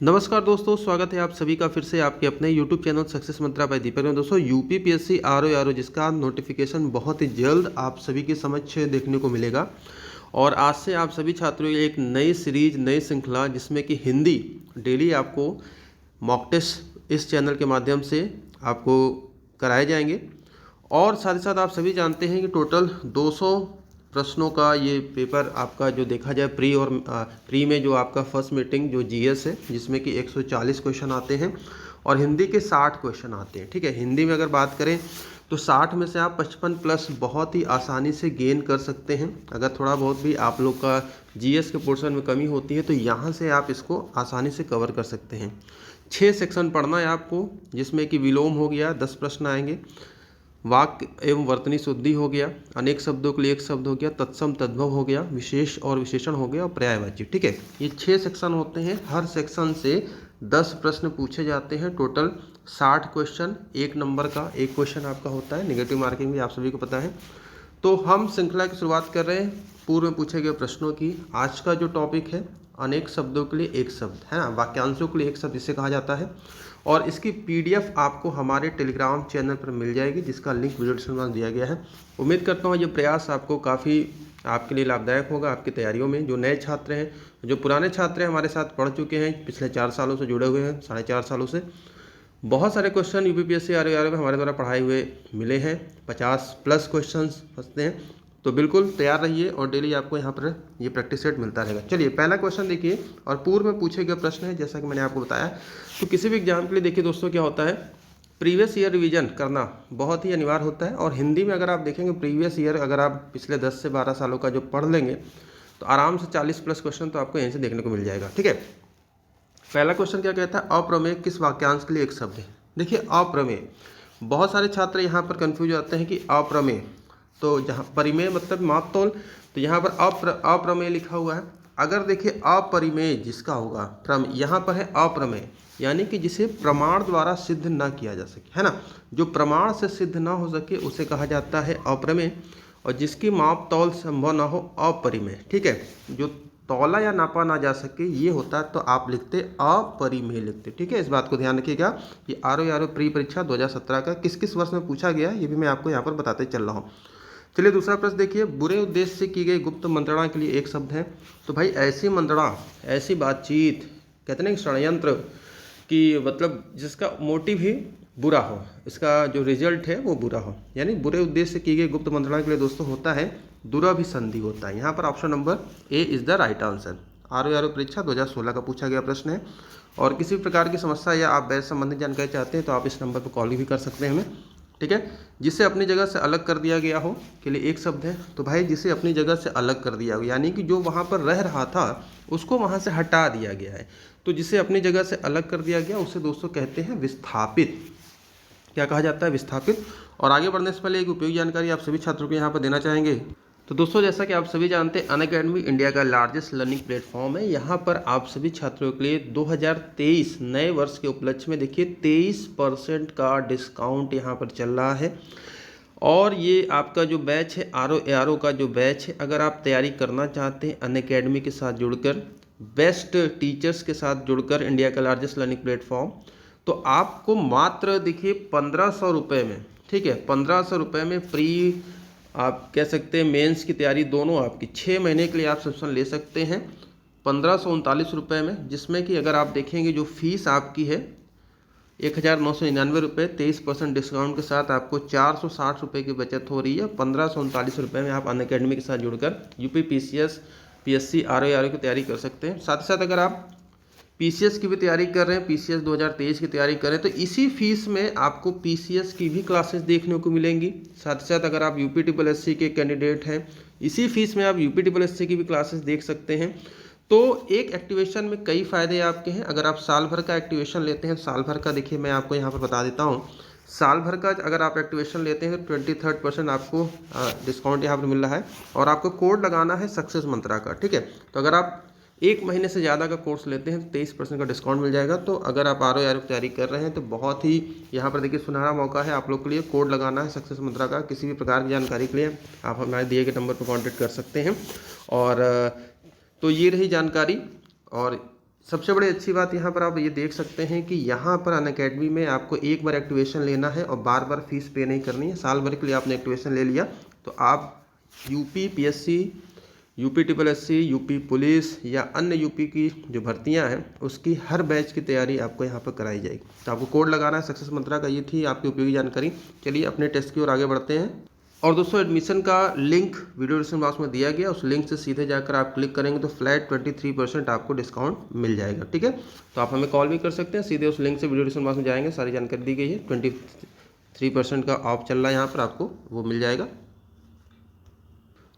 नमस्कार दोस्तों, स्वागत है आप सभी का फिर से आपके अपने YouTube चैनल सक्सेस मंत्रा बाय दीपक में। दोस्तों यूपीपीएससी आरओ जिसका नोटिफिकेशन बहुत ही जल्द आप सभी के समक्ष देखने को मिलेगा। और आज से आप सभी छात्रों की एक नई सीरीज, नई श्रृंखला जिसमें कि हिंदी डेली आपको मॉक टेस्ट इस चैनल के माध्यम से आपको कराए जाएंगे। और साथ ही साथ आप सभी जानते हैं कि टोटल 200 प्रश्नों का ये पेपर आपका जो देखा जाए प्री में जो आपका फर्स्ट मीटिंग जो जीएस है, जिसमें कि 140 क्वेश्चन आते हैं और हिंदी के 60 क्वेश्चन आते हैं। ठीक है, हिंदी में अगर बात करें तो 60 में से आप 55 प्लस बहुत ही आसानी से गेन कर सकते हैं। अगर थोड़ा बहुत भी आप लोग का जीएस के पोर्शन में कमी होती है तो यहाँ से आप इसको आसानी से कवर कर सकते हैं। 6 सेक्शन पढ़ना है आपको, जिसमें कि विलोम हो गया, 10 प्रश्न आएंगे, वाक्य एवं वर्तनी शुद्धि हो गया, अनेक शब्दों के लिए एक शब्द हो गया, तत्सम तद्भव हो गया, विशेष और विशेषण हो गया और पर्यायवाची। ठीक है, ये 6 सेक्शन होते हैं। हर सेक्शन से 10 प्रश्न पूछे जाते हैं। टोटल 60 क्वेश्चन, एक नंबर का एक क्वेश्चन आपका होता है। नेगेटिव मार्किंग भी आप सभी को पता है। तो हम श्रृंखला की शुरुआत कर रहे हैं पूर्व में पूछे गए प्रश्नों की। आज का जो टॉपिक है, अनेक शब्दों के लिए एक शब्द है ना, वाक्यांशों के लिए एक शब्द इसे कहा जाता है। और इसकी पीडीएफ आपको हमारे टेलीग्राम चैनल पर मिल जाएगी, जिसका लिंक वीडियो डिस्क्रिप्शन में दिया गया है। उम्मीद करता हूँ ये प्रयास आपको काफ़ी आपके लिए लाभदायक होगा आपकी तैयारियों में। जो नए छात्र हैं, जो पुराने छात्र हैं, हमारे साथ पढ़ चुके हैं, पिछले 4 सालों से जुड़े हुए हैं, 4.5 सालों से बहुत सारे क्वेश्चन यूपीपीएससी आरओ में हमारे द्वारा पढ़ाए हुए मिले हैं। 50 प्लस क्वेश्चन फंसते हैं, तो बिल्कुल तैयार रहिए और डेली आपको यहाँ पर ये प्रैक्टिस सेट मिलता रहेगा। चलिए पहला क्वेश्चन देखिए, और पूर्व में पूछे गए प्रश्न है जैसा कि मैंने आपको बताया। तो किसी भी एग्जाम के लिए देखिए दोस्तों, क्या होता है, प्रीवियस ईयर रिवीजन करना बहुत ही अनिवार्य होता है। और हिंदी में अगर आप देखेंगे प्रीवियस ईयर, अगर आप पिछले 10 से 12 सालों का जो पढ़ लेंगे तो आराम से 40 प्लस क्वेश्चन तो आपको यहीं से देखने को मिल जाएगा। ठीक है, पहला क्वेश्चन क्या कहता है, अप्रमेय किस वाक्यांश के लिए एक शब्द है। देखिए अप्रमेय, बहुत सारे छात्र यहाँ पर कंफ्यूज होते हैं कि अप्रमेय, तो जहाँ परिमेय मतलब माप तोल, तो यहाँ पर अप्रमेय लिखा हुआ है। अगर देखिए अपरिमेय जिसका होगा, यहाँ पर है अप्रमेय, यानी कि जिसे प्रमाण द्वारा सिद्ध ना किया जा सके, है ना, जो प्रमाण से सिद्ध ना हो सके उसे कहा जाता है अप्रमेय। और जिसकी माप तौल संभव ना हो, अपरिमेय। ठीक है, जो तौला या नापा ना जा सके ये होता है, तो आप लिखते अपरिमेय लिखते। ठीक है, इस बात को ध्यान रखिएगा कि आरओ प्री परीक्षा 2017 का किस किस वर्ष में पूछा गया, ये भी मैं आपको यहाँ पर बताते चल रहा हूँ। चलिए दूसरा प्रश्न देखिए, बुरे उद्देश्य से की गई गुप्त मंत्रणा के लिए एक शब्द है। तो भाई ऐसी मंत्रणा, ऐसी बातचीत, कहते हैं षड्यंत्र कि मतलब जिसका मोटिव ही बुरा हो, इसका जो रिजल्ट है वो बुरा हो, यानी बुरे उद्देश्य से की गई गुप्त मंत्रणा के लिए दोस्तों होता है दुरभिसंधि होता है। यहाँ पर option number A is the right answer. RO परीक्षा 2016 का पूछा गया प्रश्न है। और किसी प्रकार की समस्या या आप बैच संबंधी जानकारी चाहते हैं तो आप इस नंबर पर कॉल भी कर सकते हैं हमें। ठीक है, जिसे अपनी जगह से अलग कर दिया गया हो के लिए एक शब्द है। तो भाई जिसे अपनी जगह से अलग कर दिया हो, यानी कि जो वहाँ पर रह रहा था उसको वहाँ से हटा दिया गया है, तो जिसे अपनी जगह से अलग कर दिया गया उसे दोस्तों कहते हैं विस्थापित। क्या कहा जाता है, विस्थापित। और आगे बढ़ने से पहले एक उपयोगी जानकारी आप सभी छात्रों को यहाँ पर देना चाहेंगे। तो दोस्तों जैसा कि आप सभी जानते हैं, अनअकैडमी इंडिया का लार्जेस्ट लर्निंग प्लेटफॉर्म है। यहाँ पर आप सभी छात्रों के लिए 2023 नए वर्ष के उपलक्ष्य में देखिए 23% का डिस्काउंट यहाँ पर चल रहा है। और ये आपका जो बैच है, आरओ का जो बैच है, अगर आप तैयारी करना चाहते हैं अनअकैडमी के साथ जुड़कर, बेस्ट टीचर्स के साथ जुड़कर, इंडिया का लार्जेस्ट लर्निंग प्लेटफॉर्म, तो आपको मात्र देखिए 1500 रुपये में, ठीक है, 1500 रुपये में प्री आप कह सकते हैं मेंस की तैयारी दोनों आपकी 6 महीने के लिए आप सब्सक्रिप्शन ले सकते हैं 1539 रुपये में। जिसमें कि अगर आप देखेंगे जो फीस आपकी है 1999 रुपये, 23% डिस्काउंट के साथ आपको 460 रुपये की बचत हो रही है। 1539 रुपये में आप अनअकैडमी के साथ जुड़कर यूपी पीसीएस, पीएससी, आरओ की तैयारी कर सकते हैं। साथ ही साथ अगर आप पीसीएस की भी तैयारी कर रहे हैं, पीसीएस 2023 की तैयारी कर रहे हैं, तो इसी फीस में आपको पीसीएस की भी क्लासेस देखने को मिलेंगी। साथ ही साथ अगर आप यूपी ट्रिपल एससी के कैंडिडेट हैं, इसी फीस में आप यूपी ट्रिपल एससी की भी क्लासेस देख सकते हैं। तो एक एक्टिवेशन में कई फ़ायदे आपके हैं। अगर आप साल भर का एक्टिवेशन लेते हैं, साल भर का देखिए मैं आपको यहाँ पर बता देता हूँ, साल भर का अगर आप एक्टिवेशन लेते हैं तो 23% आपको डिस्काउंट यहाँ पर मिल रहा है। और आपको कोड लगाना है सक्सेस मंत्रा का। ठीक है, तो अगर आप 1 महीने से ज़्यादा का कोर्स लेते हैं तो 23% का डिस्काउंट मिल जाएगा। तो अगर आप आरओ की तैयारी कर रहे हैं तो बहुत ही यहाँ पर देखिए सुनहरा मौका है आप लोग के लिए। कोड लगाना है सक्सेस मंत्रा का। किसी भी प्रकार की जानकारी के लिए आप हमारे दिए गए नंबर पर कॉन्टैक्ट कर सकते हैं। और तो ये रही जानकारी। और सबसे बड़ी अच्छी बात यहाँ पर आप ये देख सकते हैं कि यहाँ पर अनअकैडमी में आपको एक बार एक्टिवेशन लेना है और बार बार फीस पे नहीं करनी है। साल भर के लिए आपने एक्टिवेशन ले लिया तो आप UP PSC, UP triple SC, UP police या अन्य यूपी की जो भर्तियां हैं उसकी हर बैच की तैयारी आपको यहाँ पर कराई जाएगी। तो आपको कोड लगाना है सक्सेस मंत्रा का। ये थी आपकी उपयोगी जानकारी। चलिए अपने टेस्ट की ओर आगे बढ़ते हैं। और दोस्तों एडमिशन का लिंक वीडियो डिस्क्रिप्शन बॉक्स में दिया गया, उस लिंक से सीधे जाकर आप क्लिक करेंगे तो फ्लैट 23% आपको डिस्काउंट मिल जाएगा। ठीक है, तो आप हमें कॉल भी कर सकते हैं, सीधे उस लिंक से वीडियो डिस्क्रिप्शन बॉक्स में जाएंगे, सारी जानकारी दी गई है। 23% का ऑफ चल रहा है यहाँ पर, आपको वो मिल जाएगा।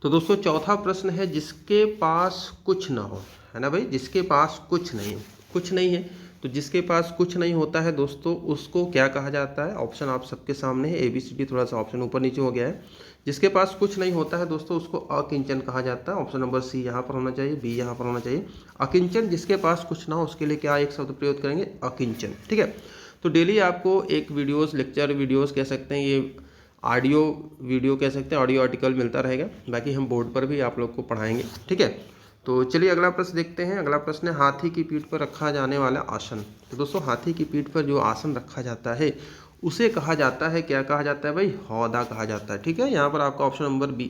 तो दोस्तों चौथा प्रश्न है, जिसके पास कुछ ना हो, है ना भाई, जिसके पास कुछ नहीं है तो जिसके पास कुछ नहीं होता है दोस्तों उसको क्या कहा जाता है? ऑप्शन आप सबके सामने है, ABCD, थोड़ा सा ऑप्शन ऊपर नीचे हो गया है। जिसके पास कुछ नहीं होता है दोस्तों उसको अकिंचन कहा जाता है। ऑप्शन नंबर सी यहाँ पर होना चाहिए, बी यहाँ पर होना चाहिए। अकिंचन, जिसके पास कुछ ना हो उसके लिए क्या एक शब्द प्रयोग करेंगे? अकिंचन। ठीक है, तो डेली आपको एक वीडियोस, लेक्चर वीडियोस कह सकते हैं, ये ऑडियो वीडियो कह सकते हैं, ऑडियो आर्टिकल मिलता रहेगा। बाकी हम बोर्ड पर भी आप लोग को पढ़ाएंगे। ठीक है, तो चलिए अगला प्रश्न देखते हैं। अगला प्रश्न है, हाथी की पीठ पर रखा जाने वाला आसन। तो दोस्तों हाथी की पीठ पर जो आसन रखा जाता है उसे कहा जाता है, क्या कहा जाता है भाई? हौदा कहा जाता है। ठीक है, यहाँ पर आपका option number B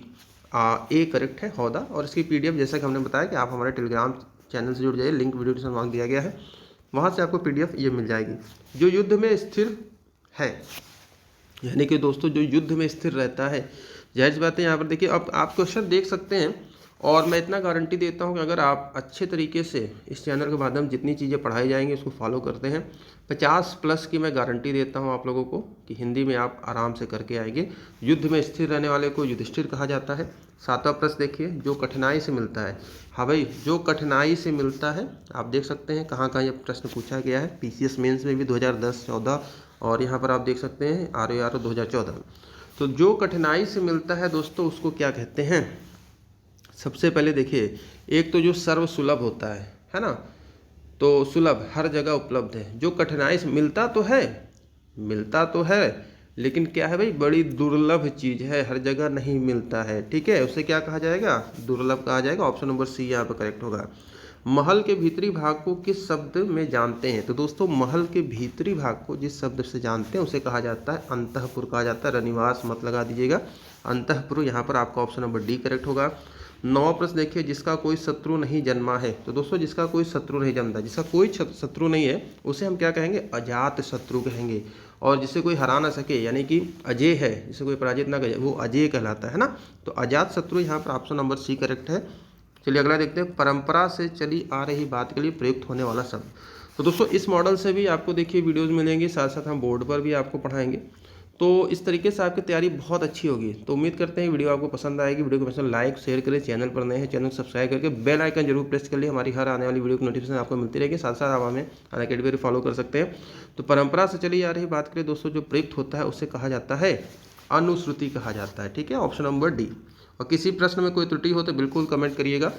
A correct है, हौदा। और इसकी PDF जैसा कि हमने बताया कि आप हमारे टेलीग्राम चैनल से जुड़ जाइए, लिंक वीडियो डिस्क्रिप्शन में दिया गया है, वहाँ से आपको PDF ये मिल जाएगी। जो युद्ध में स्थिर है, यानी कि दोस्तों जो युद्ध में स्थिर रहता है, जाहिर सी बात है यहाँ पर देखिए, अब आप क्वेश्चन देख सकते हैं। और मैं इतना गारंटी देता हूँ कि अगर आप अच्छे तरीके से इस चैनल के माध्यम जितनी चीज़ें पढ़ाई जाएंगी उसको फॉलो करते हैं, 50+ की मैं गारंटी देता हूँ आप लोगों को कि हिंदी में आप आराम से करके आएंगे। युद्ध में स्थिर रहने वाले को युधिष्ठिर कहा जाता है। 7वां प्रश्न देखिए, जो कठिनाई से मिलता है। हाँ भाई, जो कठिनाई से मिलता है, आप देख सकते हैं कहाँ कहाँ ये प्रश्न पूछा गया है। PCS मेंस में भी 2010-14 और यहाँ पर आप देख सकते हैं ROR 2014। तो जो कठिनाई से मिलता है दोस्तों उसको क्या कहते हैं? सबसे पहले देखिए, एक तो जो सर्व सुलभ होता है ना, तो सुलभ हर जगह उपलब्ध है। जो कठिनाई से मिलता तो है लेकिन क्या है भाई? बड़ी दुर्लभ चीज़ है, हर जगह नहीं मिलता है। ठीक है, उसे क्या कहा जाएगा? दुर्लभ कहा जाएगा। ऑप्शन नंबर सी यहाँ पर करेक्ट होगा। महल के भीतरी भाग को किस शब्द में जानते हैं? तो दोस्तों महल के भीतरी भाग को जिस शब्द से जानते हैं उसे कहा जाता है अंतःपुर कहा जाता है। रनिवास मत लगा दीजिएगा, अंतःपुर। यहाँ पर आपका ऑप्शन नंबर डी करेक्ट होगा। 9वां प्रश्न देखिए, जिसका कोई शत्रु नहीं जन्मा है। तो दोस्तों जिसका कोई शत्रु नहीं जन्मता, जिसका कोई शत्रु नहीं है उसे हम क्या कहेंगे? अजात शत्रु कहेंगे। और जिसे कोई हरा ना सके, यानी कि अजय है, जिसे कोई पराजित ना करे, वो अजय कहलाता है ना। तो अजात शत्रु यहाँ पर ऑप्शन नंबर सी करेक्ट है। चलिए अगला देखते हैं, परंपरा से चली आ रही बात के लिए प्रयुक्त होने वाला शब्द। तो दोस्तों इस मॉडल से भी आपको देखिए वीडियोज़ मिलेंगे, साथ साथ हम बोर्ड पर भी आपको पढ़ाएंगे। तो इस तरीके से आपकी तैयारी बहुत अच्छी होगी। तो उम्मीद करते हैं वीडियो आपको पसंद आएगी। वीडियो को पसंद लाइक शेयर करें, चैनल पर नए हैं चैनल को सब्सक्राइब करके बेल आइकन जरूर प्रेस कर लिए, हमारी हर आने वाली वीडियो की नोटिफिकेशन आपको मिलती रहेगी। साथ साथ आप हमें अनअकैडमी फॉलो कर सकते हैं। तो परंपरा से चली आ रही बात करें दोस्तों, जो प्रयुक्त होता है उसे कहा जाता है अनुश्रुति कहा जाता है। ठीक है, ऑप्शन नंबर डी। और किसी प्रश्न में कोई त्रुटि हो तो बिल्कुल कमेंट करिएगा।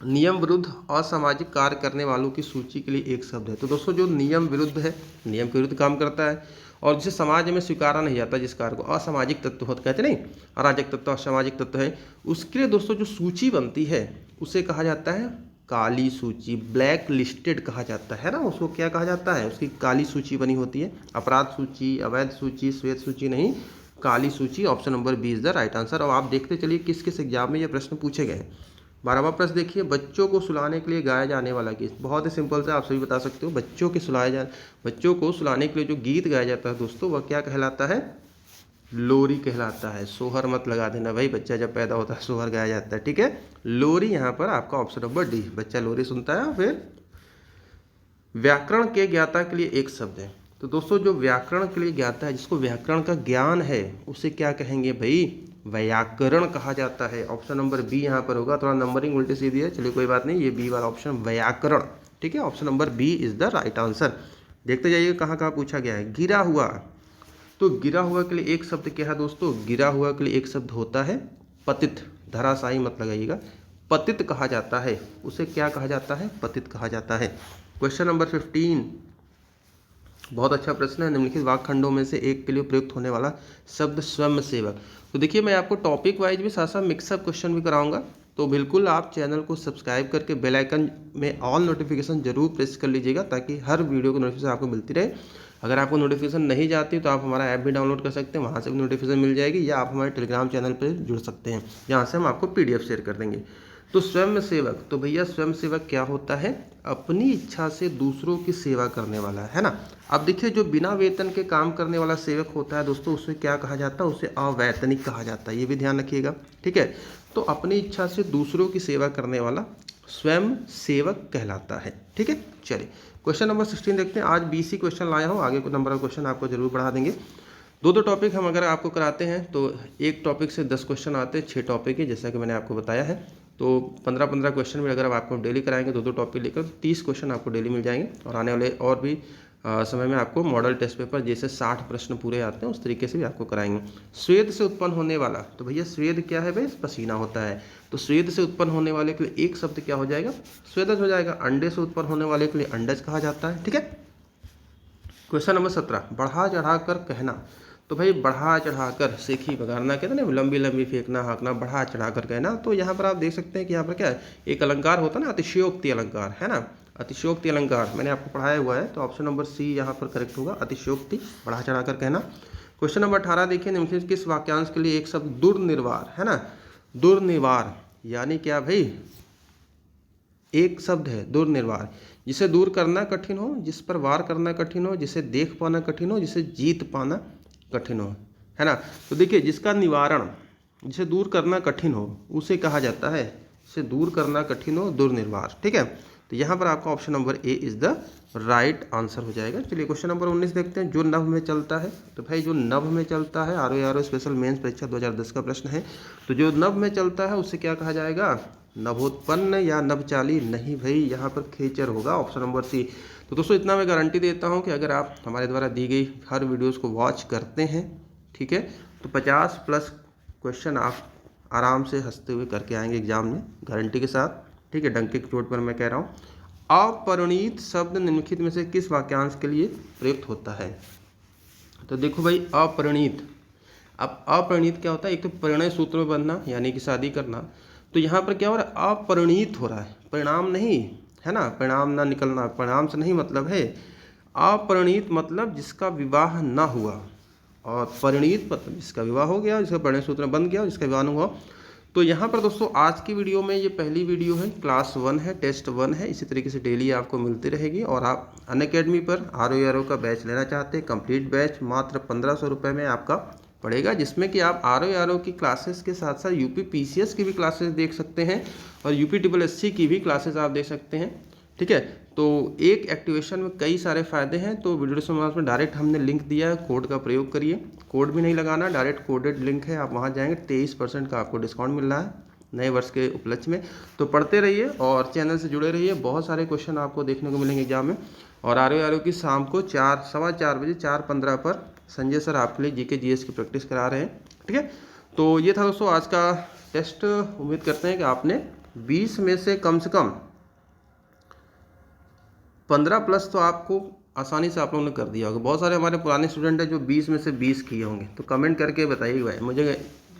नियम विरुद्ध असामाजिक कार्य करने वालों की सूची के लिए एक शब्द है। तो दोस्तों जो नियम विरुद्ध है, नियम के विरुद्ध काम करता है और जिसे समाज में स्वीकारा नहीं जाता, जिस कार्य को असामाजिक तत्व होता कहते नहीं, अराजक तत्व असामाजिक तत्व है, उसके लिए दोस्तों जो सूची बनती है उसे कहा जाता है काली सूची, ब्लैक लिस्टेड कहा जाता है ना। उसको क्या कहा जाता है? उसकी काली सूची बनी होती है। अपराध सूची, अवैध सूची, श्वेत सूची नहीं, काली सूची। Option number B is the right answer. और आप देखते चलिए किस किस एग्जाम में ये प्रश्न पूछे गए। 12वां प्रश्न देखिए, बच्चों को सुलाने के लिए गाया जाने वाला गीत। बहुत ही सिंपल से आप सभी बता सकते हो। बच्चों को सुलाने के लिए जो गीत गाया जाता है दोस्तों वह क्या कहलाता है? लोरी कहलाता है। सोहर मत लगा देना भाई, बच्चा जब पैदा होता है सोहर गाया जाता है। ठीक है, लोरी यहाँ पर आपका ऑप्शन नंबर डी, बच्चा लोरी सुनता है। फिर व्याकरण के ज्ञाता के लिए एक शब्द है। तो दोस्तों जो व्याकरण के लिए ज्ञाता है, जिसको व्याकरण का ज्ञान है, उसे क्या कहेंगे भाई? व्याकरण कहा जाता है। ऑप्शन नंबर बी यहाँ पर होगा। थोड़ा नंबरिंग उल्टी सीधी है, चलिए कोई बात नहीं, ये बी वाला ऑप्शन व्याकरण। ठीक है, option number B is the right answer. देखते जाइए कहाँ कहाँ पूछा गया है। गिरा हुआ, तो गिरा हुआ के लिए एक शब्द क्या है दोस्तों? गिरा हुआ के लिए एक शब्द होता है पतित। धराशायी मत लगाइएगा, पतित कहा जाता है। उसे क्या कहा जाता है? पतित कहा जाता है। क्वेश्चन नंबर 15 बहुत अच्छा प्रश्न है। निम्नलिखित वाक्खंडों में से एक के लिए प्रयुक्त होने वाला शब्द स्वयंसेवक। तो देखिए मैं आपको टॉपिक वाइज भी साथ साथ मिक्सअप क्वेश्चन भी कराऊंगा। तो बिल्कुल आप चैनल को सब्सक्राइब करके बेल आइकन में ऑल नोटिफिकेशन जरूर प्रेस कर लीजिएगा, ताकि हर वीडियो की नोटिफिकेशन आपको मिलती रहे। अगर आपको नोटिफिकेशन नहीं जाती तो आप हमारा ऐप भी डाउनलोड कर सकते हैं, वहाँ से भी नोटिफिकेशन मिल जाएगी, या आप हमारे टेलीग्राम चैनल पर जुड़ सकते हैं, जहाँ से हम आपको PDF शेयर कर देंगे। तो स्वयं सेवक, तो भैया स्वयं सेवक क्या होता है? अपनी इच्छा से दूसरों की सेवा करने वाला, है ना। अब देखिए, जो बिना वेतन के काम करने वाला सेवक होता है दोस्तों, उसे क्या कहा जाता है? उसे अवैतनिक कहा जाता है, ये भी ध्यान रखिएगा, ठीक है। तो अपनी इच्छा से दूसरों की सेवा करने वाला स्वयं सेवक कहलाता है, ठीक है। चलिए क्वेश्चन नंबर 16 देखते हैं। आज 20 ही क्वेश्चन लाया हूँ, आगे को नंबर ऑफ क्वेश्चन आपको जरूर बढ़ा देंगे। दो टॉपिक हम अगर आपको कराते हैं तो एक टॉपिक से 10 क्वेश्चन आते हैं, 6 टॉपिक है, जैसा कि मैंने आपको बताया है। तो 15-15 क्वेश्चन में अगर आप आपको डेली कराएंगे, दो टॉपिक लेकर, तो 30 क्वेश्चन आपको डेली मिल जाएंगे। और आने वाले और भी समय में आपको मॉडल टेस्ट पेपर जैसे 60 प्रश्न पूरे आते हैं, उस तरीके से भी आपको कराएंगे। स्वेद से उत्पन्न होने वाला, तो भैया स्वेद क्या है भाई? पसीना होता है। तो स्वेद से उत्पन्न होने वाले के लिए एक शब्द क्या हो जाएगा? स्वेदज हो जाएगा। अंडे से उत्पन्न होने वाले के लिए अंडज कहा जाता है, ठीक है। क्वेश्चन नंबर 17, बढ़ा चढ़ा कर कहना। तो भाई बढ़ा चढ़ा कर, सेखी बघारना कहते हैं ना, लंबी लंबी फेंकना, हाँकना, बढ़ा चढ़ा कर कहना। तो यहाँ पर आप देख सकते हैं कि यहाँ पर क्या है, एक अलंकार होता है ना, अतिशयोक्ति अलंकार, है ना। अतिशयोक्ति अलंकार मैंने आपको पढ़ाया हुआ है, तो ऑप्शन नंबर सी यहाँ पर करेक्ट होगा, अतिशयोक्ति, बढ़ा चढ़ा कर कहना। क्वेश्चन नंबर 18 देखिए, निम्नलिखित किस वाक्यांश के लिए एक शब्द दुर्निवार, है ना। दुर्निवार यानी क्या भाई? एक शब्द है दुर्निवार, जिसे दूर करना कठिन हो, जिस पर वार करना कठिन हो, जिसे देख पाना कठिन हो, जिसे जीत पाना कठिन हो, है ना। तो देखिए, जिसका निवारण, जिसे दूर करना कठिन हो, उसे कहा जाता है, जिसे दूर करना कठिन हो, दुर्निवार, ठीक है। तो यहाँ पर आपका option number A is the right answer हो जाएगा। चलिए क्वेश्चन नंबर 19 देखते हैं। जो नभ में चलता है, तो भाई जो नभ में चलता है, आरओ स्पेशल मेंस परीक्षा 2010 का प्रश्न है। तो जो नभ में चलता है उसे क्या कहा जाएगा? नभोत्पन्न या नभचाली नहीं भाई, यहाँ पर खेचर होगा, ऑप्शन नंबर सी। तो दोस्तों इतना मैं गारंटी देता हूँ कि अगर आप हमारे द्वारा दी गई हर वीडियोस को वॉच करते हैं, ठीक है, तो 50+ क्वेश्चन आप आराम से हंसते हुए करके आएंगे एग्जाम में, गारंटी के साथ, ठीक है। डंके की चोट पर मैं कह रहा हूँ। अपरिणीत शब्द निम्नलिखित में से किस वाक्यांश के लिए प्रयुक्त होता है? तो देखो भाई, अपरिणीत, अब अपरिणीत क्या होता है? एक तो परिणय सूत्र में बंधना यानी कि शादी करना। तो यहाँ पर क्या हो रहा है? अपरिणीत हो रहा है, परिणाम नहीं, है ना। परिणाम ना निकलना, परिणाम से नहीं मतलब है। अपरिणीत मतलब जिसका विवाह ना हुआ, और परिणीत मतलब जिसका विवाह हो गया, जिसका परिणय सूत्र में बंध गया, जिसका विवाह ना हुआ। तो यहाँ पर दोस्तों आज की वीडियो में ये पहली वीडियो है, क्लास 1 है, टेस्ट 1 है। इसी तरीके से डेली आपको मिलती रहेगी। और आप अनअकैडमी पर आरओ का बैच लेना चाहते हैं, कंप्लीट बैच मात्र 1500 रुपये में आपका पड़ेगा, जिसमें कि आप आरओ की क्लासेस के साथ साथ यूपी पीसीएस की भी क्लासेस देख सकते हैं, और यूपी SSC की भी क्लासेस आप देख सकते हैं, ठीक है। तो एक एक्टिवेशन में कई सारे फ़ायदे हैं। तो वीडियो समाप्त में डायरेक्ट हमने लिंक दिया है, कोड का प्रयोग करिए, कोड भी नहीं लगाना, डायरेक्ट कोडेड लिंक है, आप वहाँ जाएंगे, 23% का आपको डिस्काउंट मिल रहा है नए वर्ष के उपलक्ष्य में। तो पढ़ते रहिए और चैनल से जुड़े रहिए, बहुत सारे क्वेश्चन आपको देखने को मिलेंगे एग्जाम में। और आरओ की शाम को 4-4:15 बजे 4:15 पर संजय सर आपके लिए जीके जीएस की प्रैक्टिस करा रहे हैं, ठीक है। तो ये था दोस्तों आज का टेस्ट। उम्मीद करते हैं कि आपने 20 में से कम 15+ तो आपको आसानी से आप लोगों ने कर दिया होगा। बहुत सारे हमारे पुराने स्टूडेंट हैं जो 20 में से 20 किए होंगे, तो कमेंट करके बताइए भाई, मुझे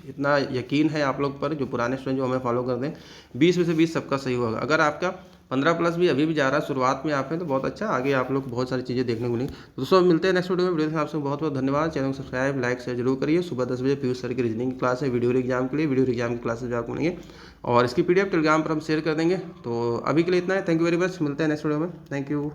इतना यकीन है आप लोग पर, जो पुराने स्टूडेंट जो हमें फॉलो कर दें, 20 में से 20 सबका सही होगा। अगर आपका 15+ भी अभी भी जा रहा है, शुरुआत में आप हैं, तो बहुत अच्छा, आगे आप लोग बहुत सारी चीज़ें देखने को मिलेंगी। तो दोस्तों मिलते हैं नेक्स्ट वीडियो में। वीडियो से आपसे बहुत बहुत धन्यवाद। चैनल को सब्सक्राइब, लाइक, शेयर जरूर करिए। सुबह 10 बजे पीयूष सर की रीजनिंग की क्लास है वीडियो एग्जाम के लिए, वीडियो एग्जाम की क्लासेज आपको मिलेंगे, और इसकी PDF टेलीग्राम पर हम शेयर कर देंगे। तो अभी के लिए इतना है, थैंक यू वेरी मच, मिलते हैं नेक्स्ट वीडियो में, थैंक यू।